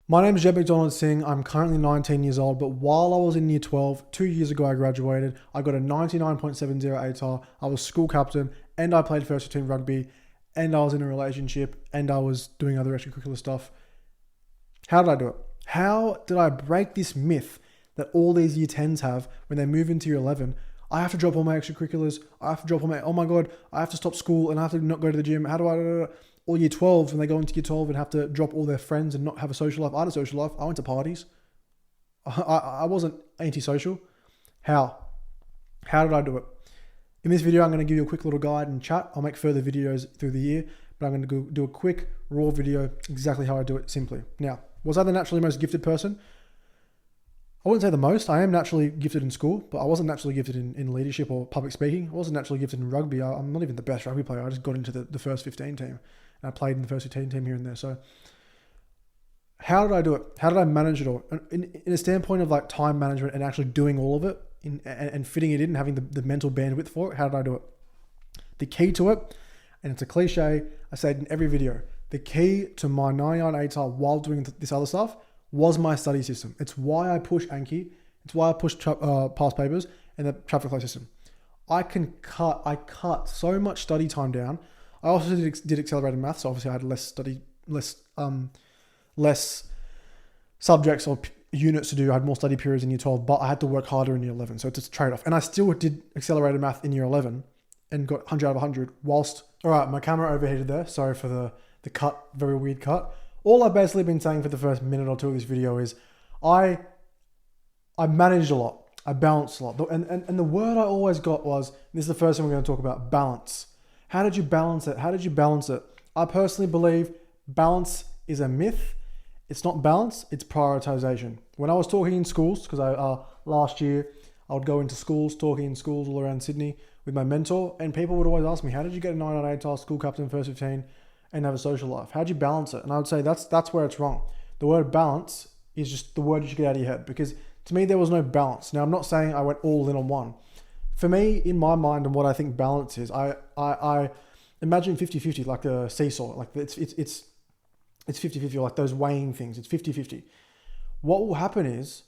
My name is McDonald-Singh. I'm currently 19 years old, but while I was in year 12, 2 years ago I graduated, I got a 99.70 ATAR, I was school captain, and I played first team rugby, and I was in a relationship, and I was doing other extracurricular stuff. How did I do it? How did I break this myth that all these year 10s have when they move into year 11? I have to drop all my extracurriculars. I have to drop all my, oh my God, I have to stop school and I have to not go to the gym. How do I? All year 12s, when they go into year 12 and have to drop all their friends and not have a social life. I had a social life. I went to parties. I wasn't antisocial. How? How did I do it? In this video, I'm going to give you a quick little guide and chat. I'll make further videos through the year, but I'm going to go do a quick, raw video, exactly how I do it simply. Now, was I the naturally most gifted person? I wouldn't say the most. I am naturally gifted in school, but I wasn't naturally gifted in leadership or public speaking. I wasn't naturally gifted in rugby. I'm not even the best rugby player. I just got into the first 15 team. And I played in the first 15 team here and there. So how did I do it? How did I manage it all? In a standpoint of like time management and actually doing all of it and fitting it in and having the mental bandwidth for it, how did I do it? The key to it, and it's a cliche, I say it in every video, the key to my 99 ATAR while doing this other stuff was my study system. It's why I push Anki. It's why I push past papers and the traffic flow system. I cut so much study time down. I also did accelerated maths. So obviously I had less subjects or units to do. I had more study periods in year 12, but I had to work harder in year 11. So it's a trade-off. And I still did accelerated math in year 11 and got 100 out of 100 whilst, all right, my camera overheated there. Sorry for the cut, very weird cut. All I've basically been saying for the first minute or two of this video is I managed a lot. I balanced a lot. And the word I always got was, this is the first thing we're going to talk about, balance. How did you balance it? How did you balance it? I personally believe balance is a myth. It's not balance, it's prioritization. When I was talking in schools, because last year I would go into schools, talking in schools all around Sydney with my mentor, and people would always ask me, how did you get a 998 ATAR, school captain, first 15, and have a social life? How'd you balance it? And I would say that's where it's wrong. The word balance is just the word you should get out of your head, because to me, there was no balance. Now, I'm not saying I went all in on one. For me, in my mind and what I think balance is, I imagine 50-50, like a seesaw. Like it's 50-50, like those weighing things. It's 50-50. What will happen is,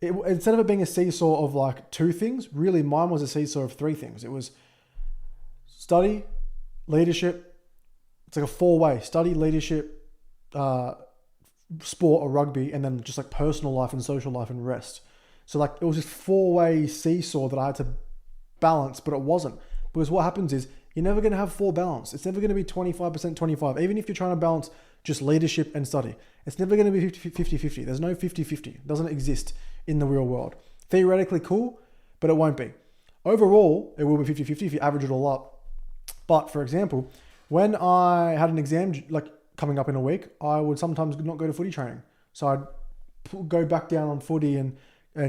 instead of it being a seesaw of like two things, really mine was a seesaw of three things. It was study, leadership. It's like a four-way: study, leadership, sport or rugby, and then just like personal life and social life and rest. So like it was this four-way seesaw that I had to balance, but it wasn't. Because what happens is you're never going to have full balance. It's never going to be 25%, 25. Even if you're trying to balance just leadership and study, it's never going to be 50-50. There's no 50-50. It doesn't exist in the real world. Theoretically cool, but it won't be. Overall, it will be 50-50 if you average it all up. But for example, when I had an exam like coming up in a week, I would sometimes not go to footy training. So I'd go back down on footy and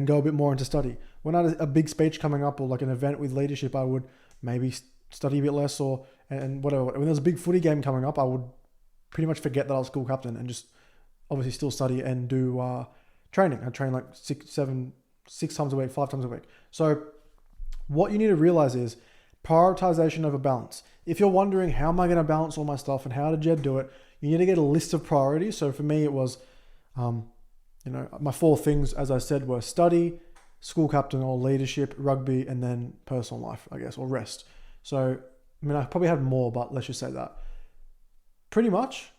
go a bit more into study. When I had a big speech coming up or like an event with leadership, I would maybe study a bit less and whatever. When there was a big footy game coming up, I would pretty much forget that I was school captain and just obviously still study and do training. I train like 6 times a week, 5 times a week. So what you need to realize is prioritization over balance. If you're wondering how am I going to balance all my stuff and how did Jed do it, you need to get a list of priorities. So for me, it was, my 4 things, as I said, were study, school captain or leadership, rugby, and then personal life, I guess, or rest. So, I mean, I probably had more, but let's just say that. Pretty much,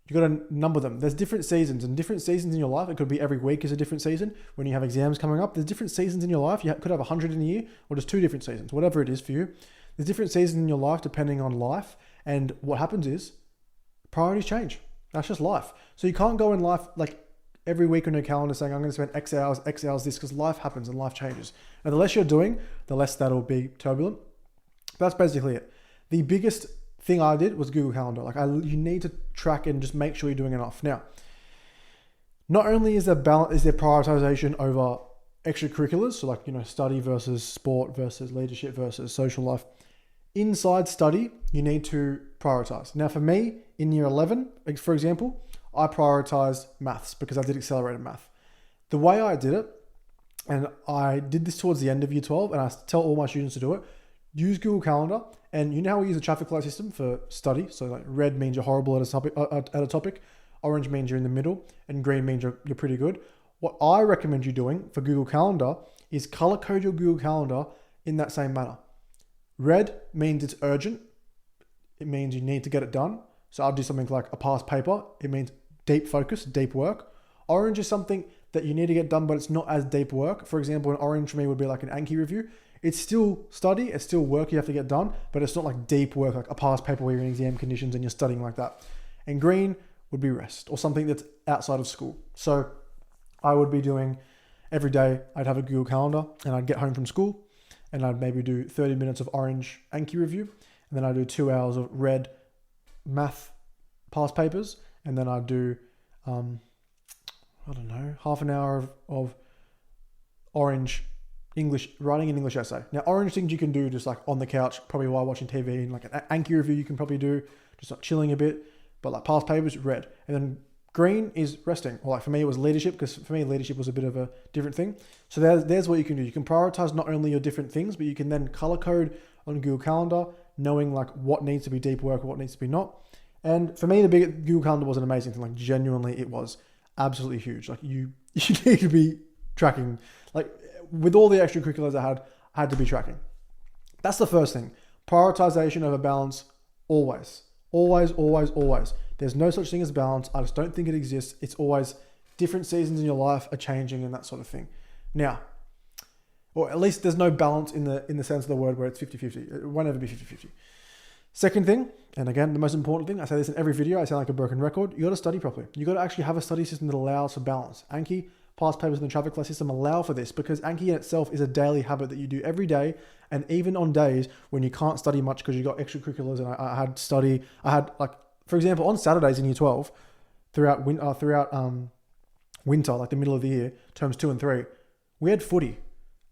you got to number them. There's different seasons, and different seasons in your life. It could be every week is a different season. When you have exams coming up, there's different seasons in your life. You could have 100 in a year, or just 2 different seasons, whatever it is for you. There's different seasons in your life depending on life. And what happens is priorities change. That's just life. So you can't go in life like every week on your calendar saying, I'm going to spend X hours this, because life happens and life changes. And the less you're doing, the less that'll be turbulent. That's basically it. The biggest thing I did was Google Calendar. You need to track and just make sure you're doing enough. Now, not only is there prioritization over extracurriculars, so study versus sport versus leadership versus social life. Inside study, you need to prioritize. Now for me, in year 11, for example, I prioritized maths because I did accelerated math. The way I did it, and I did this towards the end of year 12, and I tell all my students to do it, use Google Calendar. And you know how we use a traffic light system for study? So like red means you're horrible at a topic. Orange means you're in the middle, and green means you're pretty good. What I recommend you doing for Google Calendar is color code your Google Calendar in that same manner. Red means it's urgent. It means you need to get it done. So I'll do something like a past paper. It means deep focus, deep work. Orange is something that you need to get done, but it's not as deep work. For example, an orange for me would be like an Anki review. It's still study, it's still work you have to get done, but it's not like deep work, like a past paper where you're in exam conditions and you're studying like that. And green would be rest or something that's outside of school. So I would be doing every day, I'd have a Google Calendar and I'd get home from school and I'd maybe do 30 minutes of orange Anki review. And then I'd do 2 hours of red math past papers. And then I'd do, half an hour of orange English, writing an English essay. Now, orange things you can do just like on the couch, probably while watching TV, and like an Anki review you can probably do, just like chilling a bit. But like past papers, red. And then green is resting. Or like for me, it was leadership, because for me, leadership was a bit of a different thing. So there's what you can do. You can prioritize not only your different things, but you can then color code on Google Calendar, knowing like what needs to be deep work, what needs to be not. And for me, the big Google Calendar was an amazing thing. Like genuinely, it was absolutely huge. Like you need to be tracking, like with all the extracurriculars I had to be tracking. That's the first thing. Prioritization over balance, always. Always, always, always. There's no such thing as balance. I just don't think it exists. It's always different seasons in your life are changing and that sort of thing. Now, or at least there's no balance in the sense of the word where it's 50-50. It won't ever be 50-50. Second thing, and again, the most important thing, I say this in every video, I sound like a broken record, you got to study properly. You got to actually have a study system that allows for balance. Anki, past papers, and the traffic light system allow for this, because Anki in itself is a daily habit that you do every day, and even on days when you can't study much because you got extracurriculars. And I had like, for example, on Saturdays in year 12, throughout winter, like the middle of the year, terms 2 and 3, we had footy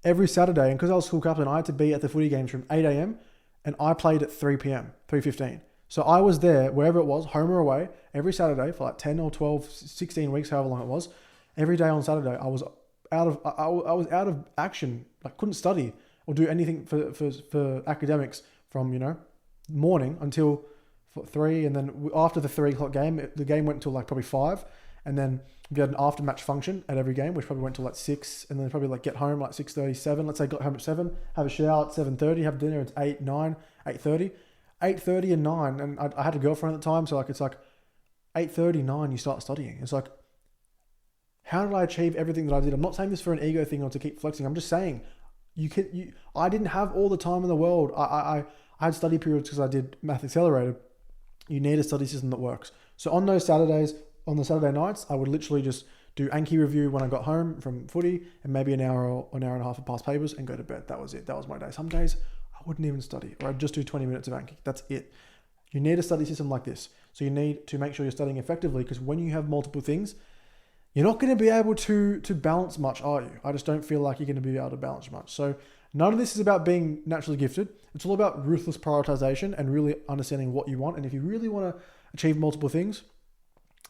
every Saturday. And because I was school captain, I had to be at the footy games from 8 a.m. and I played at 3 p.m, 3:15. So I was there, wherever it was, home or away, every Saturday for like 10 or 12, 16 weeks, however long it was. Every day on Saturday, I was out of action. I couldn't study or do anything for academics from, morning until 3. And then after the 3 o'clock game, the game went until like probably 5. And then we had an after match function at every game, which probably went till like 6. And then probably like get home like 6:30, 7. Let's say got home at 7, have a shower at 7:30, have dinner at 8, 9, 8:30. 8:30 and 9. And I had a girlfriend at the time. So like, it's like 8:30, 9, you start studying. It's like, how did I achieve everything that I did? I'm not saying this for an ego thing or to keep flexing. I'm just saying I didn't have all the time in the world. I had study periods because I did Math Accelerated. You need a study system that works. So on those Saturdays, on the Saturday nights, I would literally just do Anki review when I got home from footy, and maybe an hour or an hour and a half of past papers, and go to bed. That was it. That was my day. Some days I wouldn't even study, or I'd just do 20 minutes of Anki. That's it. You need a study system like this. So you need to make sure you're studying effectively, because when you have multiple things, you're not going to be able to balance much, are you? I just don't feel like you're going to be able to balance much. So none of this is about being naturally gifted. It's all about ruthless prioritization and really understanding what you want. And if you really want to achieve multiple things,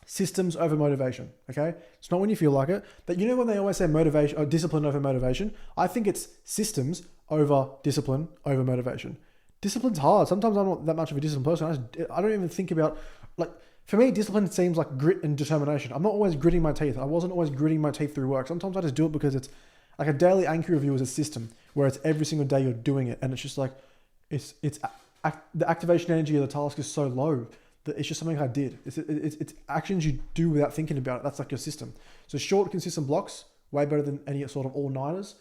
systems over motivation, okay? It's not when you feel like it. But when they always say motivation or discipline over motivation, I think it's systems over discipline over motivation. Discipline's hard. Sometimes I'm not that much of a disciplined person. I don't even think about, like, for me, discipline seems like grit and determination. I'm not always gritting my teeth. I wasn't always gritting my teeth through work. Sometimes I just do it because it's like a daily Anki review is a system where it's every single day you're doing it. And it's just like, the activation energy of the task is so low that it's just something I did. It's actions you do without thinking about it. That's like your system. So short, consistent blocks, way better than any sort of all-nighters.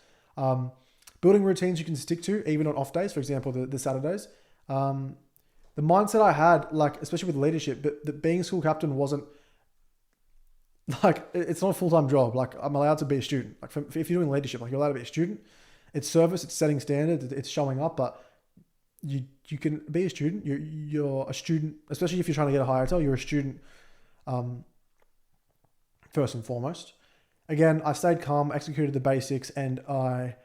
Building routines you can stick to, even on off days, for example, the Saturdays. The mindset I had, like, especially with leadership, but that being school captain wasn't, like, it's not a full-time job. Like, I'm allowed to be a student. Like, if you're doing leadership, like, you're allowed to be a student. It's service, it's setting standards, it's showing up, but you can be a student. You're a student, especially if you're trying to get a higher ATAR, you're a student first and foremost. Again, I stayed calm, executed the basics, and I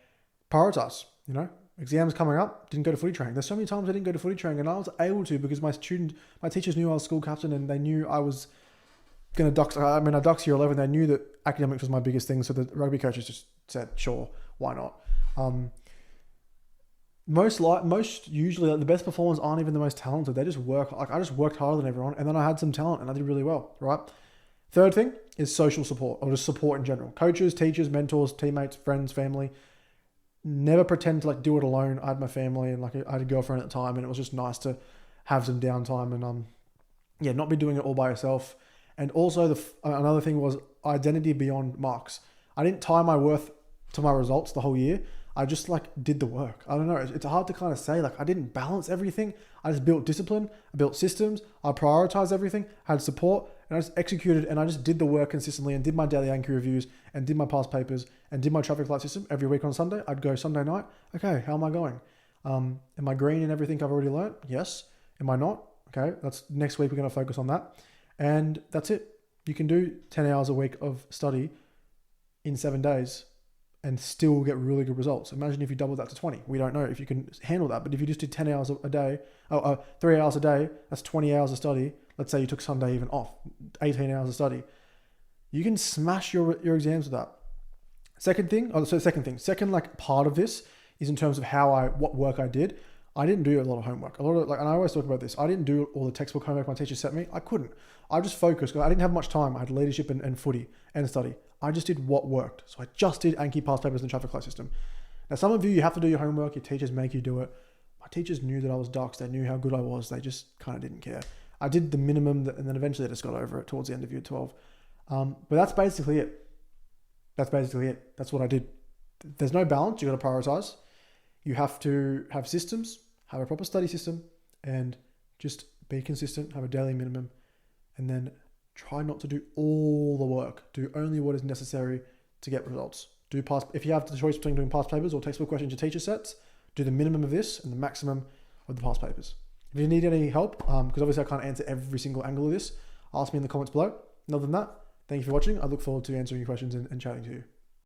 prioritized, Exams coming up, didn't go to footy training. There's so many times I didn't go to footy training, and I was able to because my teachers knew I was school captain, and they knew I was going to dux. I dux year 11. They knew that academics was my biggest thing, so the rugby coaches just said, sure, why not? Most usually, like, the best performers aren't even the most talented. They just work. Like, I just worked harder than everyone, and then I had some talent, and I did really well, right? Third thing is social support, or just support in general. Coaches, teachers, mentors, teammates, friends, family. Never pretend to like do it alone. I had my family and like I had a girlfriend at the time, and it was just nice to have some downtime and not be doing it all by yourself. And also another thing was identity beyond marks. I didn't tie my worth to my results the whole year. I just like did the work. I don't know. It's hard to kind of say. Like I didn't balance everything. I just built discipline. I built systems. I prioritized everything. Had support, and I just executed. And I just did the work consistently and did my daily Anki reviews and did my past papers and did my traffic light system every week on Sunday. I'd go Sunday night. Okay, how am I going? Am I green in everything I've already learned? Yes. Am I not? Okay, that's next week. We're going to focus on that, and that's it. You can do 10 hours a week of study in 7 days and still get really good results. Imagine if you doubled that to 20. We don't know if you can handle that, but if you just did 10 hours a day, 3 hours a day, that's 20 hours of study. Let's say you took Sunday even off, 18 hours of study. You can smash your exams with that. Second like part of this is in terms of what work I did. I didn't do a lot of homework. And I always talk about this. I didn't do all the textbook homework my teacher sent me. I couldn't. I just focused because I didn't have much time. I had leadership and footy and study. I just did what worked. So I just did Anki past papers and traffic light system. Now, some of you have to do your homework. Your teachers make you do it. My teachers knew that I was ducks. They knew how good I was. They just kind of didn't care. I did the minimum, and then eventually I just got over it towards the end of year 12. But that's basically it. That's what I did. There's no balance. You got to prioritize. You have to have systems, have a proper study system, and just be consistent, have a daily minimum, and then try not to do all the work. Do only what is necessary to get results. If you have the choice between doing past papers or textbook questions your teacher sets, do the minimum of this and the maximum of the past papers. If you need any help, because obviously I can't answer every single angle of this, ask me in the comments below. And other than that, thank you for watching. I look forward to answering your questions and chatting to you.